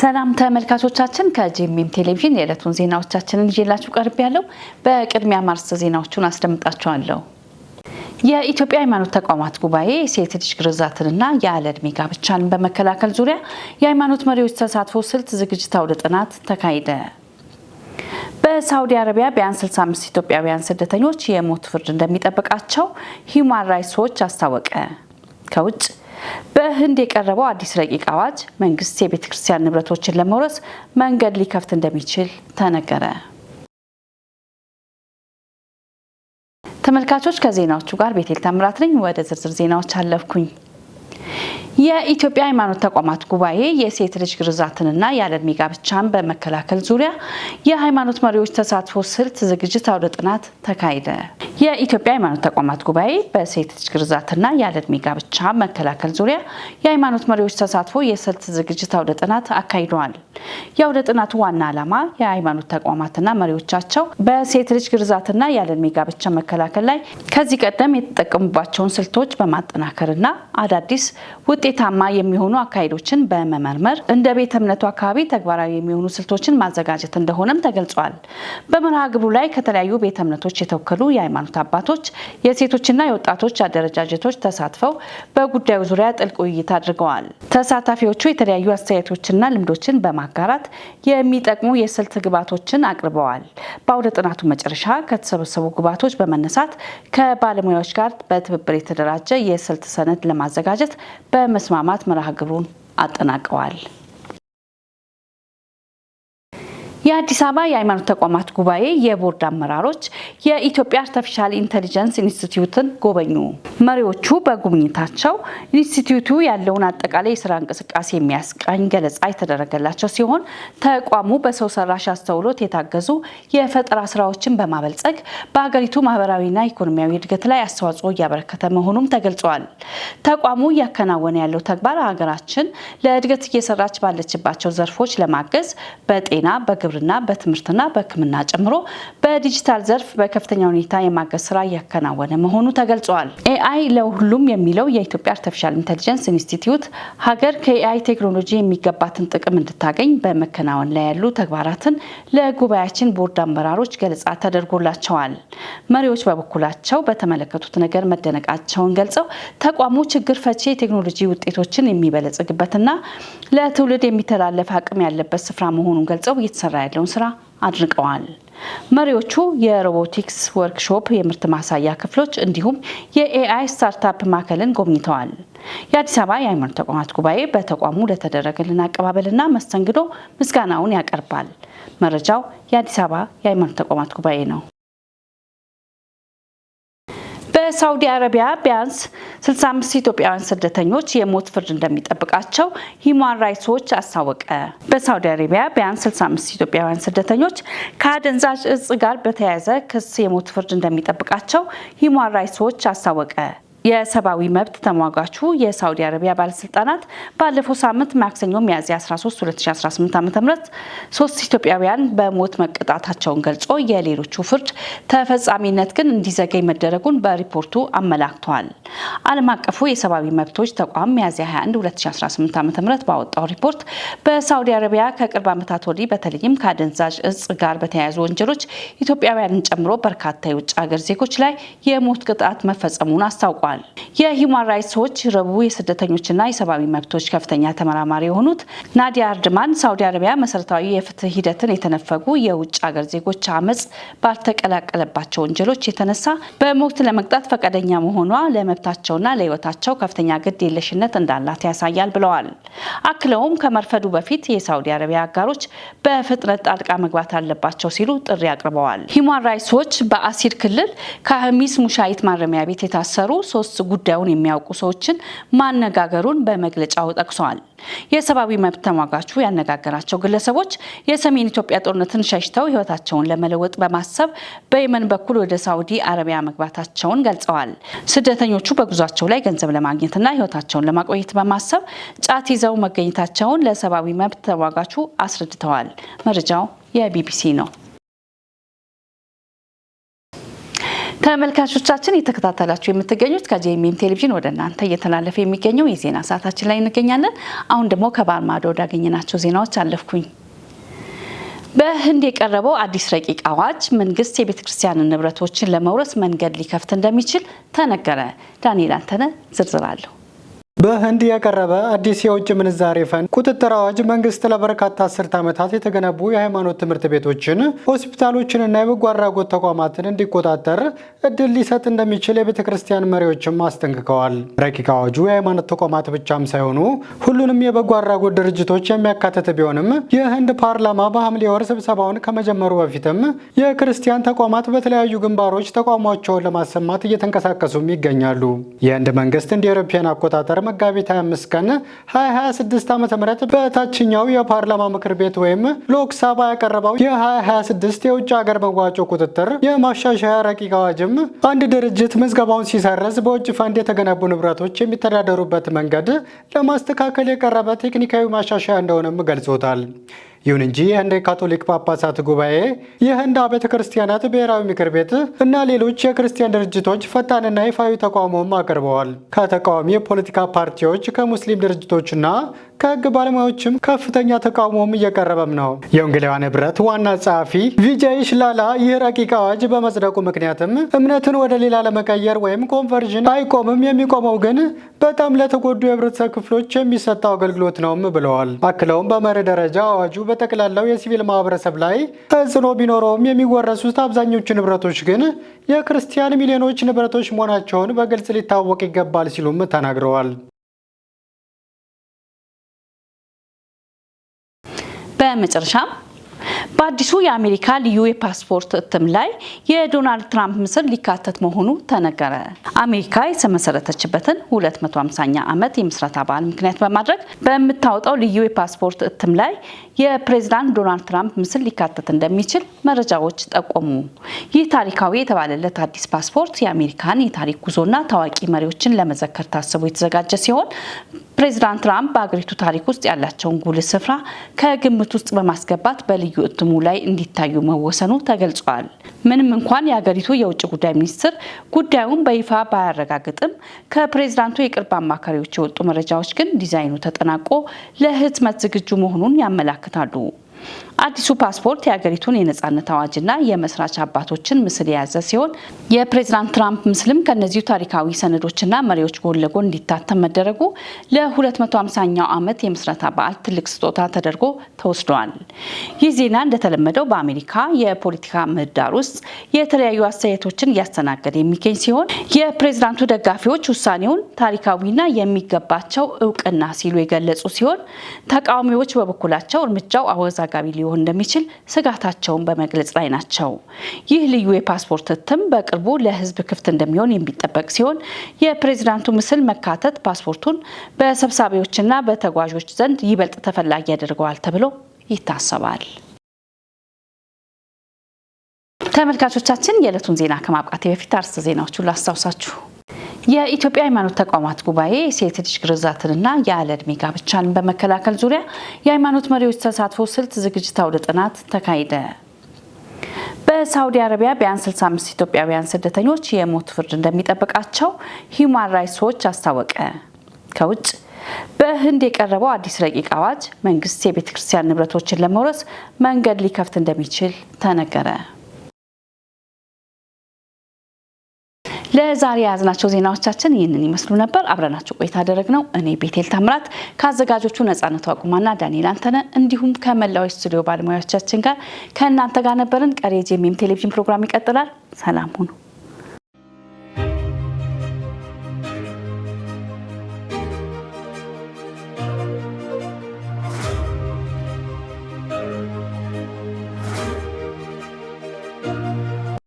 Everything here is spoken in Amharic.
ሰላም ተመልካቾቻችን ከጂኤምኤም ቴሌቪዥን የዕለቱን ዜናዎቻችንን ይዤላችሁ ቀርቤያለሁ። በቅድሚያ ማርስ ዜናዎቹን አስደምጣችኋለሁ። የኢትዮጵያ ሃይማኖት ተቋማት ጉባኤ ሴት ልጅ ግርዛትንና ያለ ዕድሜ ጋብቻን በመከላከል ዙሪያ የሃይማኖት መሪዎች ተሳትፎ ስልት ዝግጅት አውደ ጥናት ተካሄደ። በሳውዲ አረቢያ ቢያንስ 65 ኢትዮጵያውያን ስደተኞች የሞት ፍርድ እንደሚጠብቃቸው ሂዩማን ራይትስ ዎች አስታወቀ። ከውጭ በህንድ የቀረበው አዲስ ረቂቅ አዋጅ መንግስት የቤተ ክርስቲያን ንብረቶችን ለመውረስ መንገድ ሊከፍት እንደሚችል ተነገረ። ተመልካቾች ከዜናዎቹ ጋር ቤቴል ታምራት ነኝ። ወደ ዝርዝር ዜናዎች አለፍኩኝ። የኢትዮጵያ ሃይማኖት ተቋማት ጉባኤ የሴት ልጅ ግርዛትንና ያለ ዕድሜ ጋብቻን በመከላከል ዙሪያ የሃይማኖት መሪዎች ተሳትፎ ስልት ዝግጅት አውደ ጥናት ተካሄደ። የኢትዮጵያ ሃይማኖት ተቋማት ጉባኤ በሴት ልጅ ግርዛትና ያለ ዕድሜ ጋብቻ መከላከል ዙሪያ የሃይማኖት መሪዎች ተሳትፎ የስልት ዝግጅት አውደ ጥናት አካሂደዋል። የአውደ ጥናቱ ዋና ዓላማ የሃይማኖት ተቋማትና መሪዎቻቸው በሴት ልጅ ግርዛትና ያለ ዕድሜ ጋብቻ መከላከል ላይ ከዚህ ቀደም የተጠቀሙባቸውን ስልቶች በማጠናከርና አዳዲስ ውጤታማ የሚሆኑ አካሄዶችን በመመርመር እንደ ቤተ እምነቱ አካባቢ ተግባራዊ የሚሆኑ ስልቶችን ማዘጋጀት እንደሆነም ተገልጿል። በመርሃ ግብሩ ላይ ከተለያዩ ቤተ እምነቶች የተወከሉ የሃይማኖት አባቶች፣ የሴቶችና የወጣቶች አደረጃጀቶች ተሳትፈው በጉዳዩ ዙሪያ ጥልቅ ውይይት አድርገዋል። ተሳታፊዎቹ የተለያዩ አስተያየቶችና ልምዶችን በማጋራት የሚጠቅሙ የስልት ግብዓቶችን አቅርበዋል። በአውደ ጥናቱ መጨረሻ ከተሰበሰቡ ግብዓቶች በመነሳት ከባለሙያዎች ጋር በትብብር የተደራጀ የስልት ሰነድ ለማዘጋጀት በመስማማት መርሃ ግብሩን አጠናቀዋል። የአዲስ አበባ የሃይማኖት ተቋማት ጉባኤ የቦርድ አመራሮች የኢትዮጵያ አርቲፊሻል ኢንተለጀንስ ኢንስቲትዩትን ጎበኙ። መሪዎቹ በጉብኝታቸው ኢንስቲትዩቱ ያለውን አጠቃላይ የስራ እንቅስቃሴ የሚያስቃኝ ገለጻ የተደረገላቸው ሲሆን ተቋሙ በሰው ሰራሽ አስተውሎት የታገዙ የፈጠራ ስራዎችን በማበልጸግ በሀገሪቱ ማህበራዊና ኢኮኖሚያዊ እድገት ላይ አስተዋጽኦ እያበረከተ መሆኑም ተገልጿል። ተቋሙ እያከናወነ ያለው ተግባር ሀገራችን ለእድገት እየሰራች ባለችባቸው ዘርፎች ለማገዝ በጤና፣ በግብርና፣ በትምህርትና በሕክምና ጨምሮ በዲጂታል ዘርፍ በከፍተኛ ሁኔታ የማገዝ ስራ እያከናወነ መሆኑ ተገልጿል። ኤአይ ለሁሉም የሚለው የኢትዮጵያ አርቲፊሻል ኢንተለጀንስ ኢንስቲትዩት ሀገር ከኤአይ ቴክኖሎጂ የሚገባትን ጥቅም እንድታገኝ በመከናወን ላይ ያሉ ተግባራትን ለጉባኤያችን ቦርድ አመራሮች ገለጻ ተደርጎላቸዋል። መሪዎች በበኩላቸው በተመለከቱት ነገር መደነቃቸውን ገልጸው ተቋሙ ችግር ፈቺ የቴክኖሎጂ ውጤቶችን የሚበለጽግበትና ለትውልድ የሚተላለፍ አቅም ያለበት ስፍራ መሆኑን ገልጸው እየተሰራ ያለውን ስራ አድንቀዋል። መሪዎቹ የሮቦቲክስ ወርክሾፕ፣ የምርት ማሳያ ክፍሎች እንዲሁም የኤአይ ስታርታፕ ማዕከልን ጎብኝተዋል። የአዲስ አበባ የሃይማኖት ተቋማት ጉባኤ በተቋሙ ለተደረገልን አቀባበልና መስተንግዶ ምስጋናውን ያቀርባል። መረጃው የአዲስ አበባ የሃይማኖት ተቋማት ጉባኤ ነው። በሳውዲ አረቢያ ቢያንስ 65 ኢትዮጵያውያን ስደተኞች የሞት ፍርድ እንደሚጠብቃቸው ሂዩማን ራይትስ ዎች አስታወቀ። በሳውዲ አረቢያ ቢያንስ 65 ኢትዮጵያውያን ስደተኞች ከአደንዛዥ እጽ ጋር በተያያዘ ክስ የሞት ፍርድ እንደሚጠብቃቸው ሂዩማን ራይትስ ዎች አስታወቀ። የሰብአዊ መብት ተሟጋቹ የሳውዲ አረቢያ ባለስልጣናት ባለፈው ሳምንት ማክሰኞ ሚያዝያ 13 2018 ዓ.ም 3 ኢትዮጵያውያን በሞት መቀጣታቸውን ገልጾ የሌሎቹ ፍርድ ተፈጻሚነት ግን እንዲዘገይ መደረጉን በሪፖርቱ አመላክቷል። ዓለም አቀፉ የሰብአዊ መብቶች ተቋም ሚያዝያ 21 2018 ዓ.ም ባወጣው ሪፖርት በሳውዲ አረቢያ ከቅርብ ዓመታት ወዲህ በተለይም ከአደንዛዥ እጽ ጋር በተያያዙ ወንጀሎች ኢትዮጵያውያንን ጨምሮ በርካታ የውጭ ሀገር ዜጎች ላይ የሞት ቅጣት መፈጸሙን አስታውቋል። የሂዩማን ራይትስ ዎች ረቡዕ የስደተኞችና የሰብአዊ መብቶች ከፍተኛ ተመራማሪ የሆኑት ናዲያ አርድማን ሳውዲ አረቢያ መሰረታዊ የፍትህ ሂደትን የተነፈጉ የውጭ ሀገር ዜጎች አመጽ ባልተቀላቀለባቸው ወንጀሎች የተነሳ በሞት ለመቅጣት ፈቃደኛ መሆኗ ለመብታቸውና ለህይወታቸው ከፍተኛ ግድ የለሽነት እንዳላት ያሳያል ብለዋል። አክለውም ከመርፈዱ በፊት የሳውዲ አረቢያ አጋሮች በፍጥነት ጣልቃ መግባት አለባቸው ሲሉ ጥሪ አቅርበዋል። ሂዩማን ራይትስ ዎች በአሲር ክልል ከሀሚስ ሙሻይት ማረሚያ ቤት የታሰሩ 3 ጉዳዩን የሚያውቁ ሰዎችን ማነጋገሩን በመግለጫው ጠቅሷል። የሰብአዊ መብት ተሟጋቹ ያነጋገራቸው ግለሰቦች የሰሜን ኢትዮጵያ ጦርነትን ሸሽተው ህይወታቸውን ለመለወጥ በማሰብ በየመን በኩል ወደ ሳውዲ አረቢያ መግባታቸውን ገልጸዋል። ስደተኞቹ በጉዟቸው ላይ ገንዘብ ለማግኘትና ህይወታቸውን ለማቆየት በማሰብ ጫት ይዘው መገኘታቸውን ለሰብአዊ መብት ተሟጋቹ አስረድተዋል። መረጃው የቢቢሲ ነው። ተመልካቾቻችን እየተከታተላችሁ የምትገኙት ከጄኤምኤም ቴሌቪዥን ወደ እናንተ እየተላለፈ የሚገኘው የዜና ሰዓታችን ላይ እንገኛለን። አሁን ደግሞ ከባህር ማዶ ወዳገኘናቸው ዜናዎች አለፍኩኝ። በህንድ የቀረበው አዲስ ረቂቅ አዋጅ መንግስት የቤተክርስቲያን ንብረቶችን ለመውረስ መንገድ ሊከፍት እንደሚችል ተነገረ። ዳንኤል አንተነህ ዝርዝር አለው። በህንድ የቀረበ አዲስ የውጭ ምንዛሬ ፈንድ ቁጥጥር አዋጅ መንግስት ለበርካታ አስርት ዓመታት የተገነቡ የሃይማኖት ትምህርት ቤቶችን፣ ሆስፒታሎችንና የበጎ አድራጎት ተቋማትን እንዲቆጣጠር እድል ሊሰጥ እንደሚችል የቤተ ክርስቲያን መሪዎችም አስጠንቅቀዋል። ረቂቅ አዋጁ የሃይማኖት ተቋማት ብቻም ሳይሆኑ ሁሉንም የበጎ አድራጎት ድርጅቶች የሚያካትት ቢሆንም የህንድ ፓርላማ በሐምሌ ወር ስብሰባውን ከመጀመሩ በፊትም የክርስቲያን ተቋማት በተለያዩ ግንባሮች ተቃውሟቸውን ለማሰማት እየተንቀሳቀሱም ይገኛሉ። የህንድ መንግስት እንደ አውሮፓውያን አቆጣጠር መጋቢት 25 ቀን 2026 ዓ.ም በታችኛው የፓርላማ ምክር ቤት ወይም ሎክሳባ ያቀረበው የ2026 የውጭ ሀገር መዋጮ ቁጥጥር የማሻሻያ ረቂቅ አዋጅም አንድ ድርጅት ምዝገባውን ሲሰርዝ በውጭ ፈንድ የተገነቡ ንብረቶች የሚተዳደሩበት መንገድ ለማስተካከል የቀረበ ቴክኒካዊ ማሻሻያ እንደሆነም ገልጾታል። ይሁን እንጂ የህንድ ካቶሊክ ጳጳሳት ጉባኤ፣ የህንድ ቤተ ክርስቲያናት ብሔራዊ ምክር ቤት እና ሌሎች የክርስቲያን ድርጅቶች ፈጣንና ይፋዊ ተቃውሞም አቅርበዋል። ከተቃዋሚ የፖለቲካ ፓርቲዎች፣ ከሙስሊም ድርጅቶችና ከህግ ባለሙያዎችም ከፍተኛ ተቃውሞም እየቀረበም ነው። የወንጌላውያን ህብረት ዋና ጸሐፊ ቪጃይ ሽላላ ይህ ረቂቅ አዋጅ በመጽደቁ ምክንያትም እምነትን ወደ ሌላ ለመቀየር ወይም ኮንቨርዥን አይቆምም፣ የሚቆመው ግን በጣም ለተጎዱ የህብረተሰብ ክፍሎች የሚሰጠው አገልግሎት ነውም ብለዋል። አክለውም በመርህ ደረጃ አዋጁ በጠቅላላው የሲቪል ማህበረሰብ ላይ ተጽዕኖ ቢኖረውም የሚወረሱት አብዛኞቹ ንብረቶች ግን የክርስቲያን ሚሊዮኖች ንብረቶች መሆናቸውን በግልጽ ሊታወቅ ይገባል ሲሉም ተናግረዋል። በመጨረሻም በአዲሱ የአሜሪካ ልዩ የፓስፖርት እትም ላይ የዶናልድ ትራምፕ ምስል ሊካተት መሆኑ ተነገረ። አሜሪካ የተመሰረተችበትን 250ኛ ዓመት የምስረታ በዓል ምክንያት በማድረግ በምታወጣው ልዩ የፓስፖርት እትም ላይ የፕሬዝዳንት ዶናልድ ትራምፕ ምስል ሊካተት እንደሚችል መረጃዎች ጠቆሙ። ይህ ታሪካዊ የተባለለት አዲስ ፓስፖርት የአሜሪካን የታሪክ ጉዞና ታዋቂ መሪዎችን ለመዘከር ታስቦ የተዘጋጀ ሲሆን ፕሬዝዳንት ትራምፕ በአገሪቱ ታሪክ ውስጥ ያላቸውን ጉልህ ስፍራ ከግምት ውስጥ በማስገባት በልዩ እትሙ ላይ እንዲታዩ መወሰኑ ተገልጿል። ምንም እንኳን የአገሪቱ የውጭ ጉዳይ ሚኒስትር ጉዳዩን በይፋ ባያረጋግጥም ከፕሬዝዳንቱ የቅርብ አማካሪዎች የወጡ መረጃዎች ግን ዲዛይኑ ተጠናቆ ለህትመት ዝግጁ መሆኑን ያመላክታሉ። አዲሱ ፓስፖርት የሀገሪቱን የነጻነት አዋጅና የመስራች አባቶችን ምስል የያዘ ሲሆን የፕሬዝዳንት ትራምፕ ምስልም ከነዚሁ ታሪካዊ ሰነዶችና መሪዎች ጎን ለጎን እንዲታተም መደረጉ ለ250ኛው ዓመት የምስረታ በዓል ትልቅ ስጦታ ተደርጎ ተወስዷል። ይህ ዜና እንደተለመደው በአሜሪካ የፖለቲካ ምህዳር ውስጥ የተለያዩ አስተያየቶችን እያስተናገደ የሚገኝ ሲሆን የፕሬዝዳንቱ ደጋፊዎች ውሳኔውን ታሪካዊና የሚገባቸው እውቅና ሲሉ የገለጹ ሲሆን ተቃዋሚዎች በበኩላቸው እርምጃው አወዛጋቢ ሊሆን እንደሚችል ስጋታቸውን በመግለጽ ላይ ናቸው። ይህ ልዩ የፓስፖርት እትም በቅርቡ ለህዝብ ክፍት እንደሚሆን የሚጠበቅ ሲሆን የፕሬዝዳንቱ ምስል መካተት ፓስፖርቱን በሰብሳቢዎችና በተጓዦች ዘንድ ይበልጥ ተፈላጊ ያደርገዋል ተብሎ ይታሰባል። ተመልካቾቻችን የዕለቱን ዜና ከማብቃቴ በፊት አርዕስተ ዜናዎቹን ላስታውሳችሁ። የኢትዮጵያ ሃይማኖት ተቋማት ጉባኤ የሴት ልጅ ግርዛትንና ያለ ዕድሜ ጋብቻን በመከላከል ዙሪያ የሃይማኖት መሪዎች ተሳትፎ ስልት ዝግጅት አውደ ጥናት ተካሄደ። በሳውዲ አረቢያ ቢያንስ 65 ኢትዮጵያውያን ስደተኞች የሞት ፍርድ እንደሚጠብቃቸው ሂዩማን ራይትስ ዎች አስታወቀ። ከውጭ በህንድ የቀረበው አዲስ ረቂቅ አዋጅ መንግስት የቤተ ክርስቲያን ንብረቶችን ለመውረስ መንገድ ሊከፍት እንደሚችል ተነገረ። ለዛሬ ያዝናቸው ዜናዎቻችን ይህንን ይመስሉ ነበር። አብረናችሁ ቆይታ አደረግነው እኔ ቤቴል ታምራት ከአዘጋጆቹ ነጻነቱ አቁማና ዳንኤል አንተነህ እንዲሁም ከመላው ስቱዲዮ ባለሙያዎቻችን ጋር ከእናንተ ጋር ነበርን። ቀሪ የጄኤምኤም ቴሌቪዥን ፕሮግራም ይቀጥላል። ሰላም ሁኑ።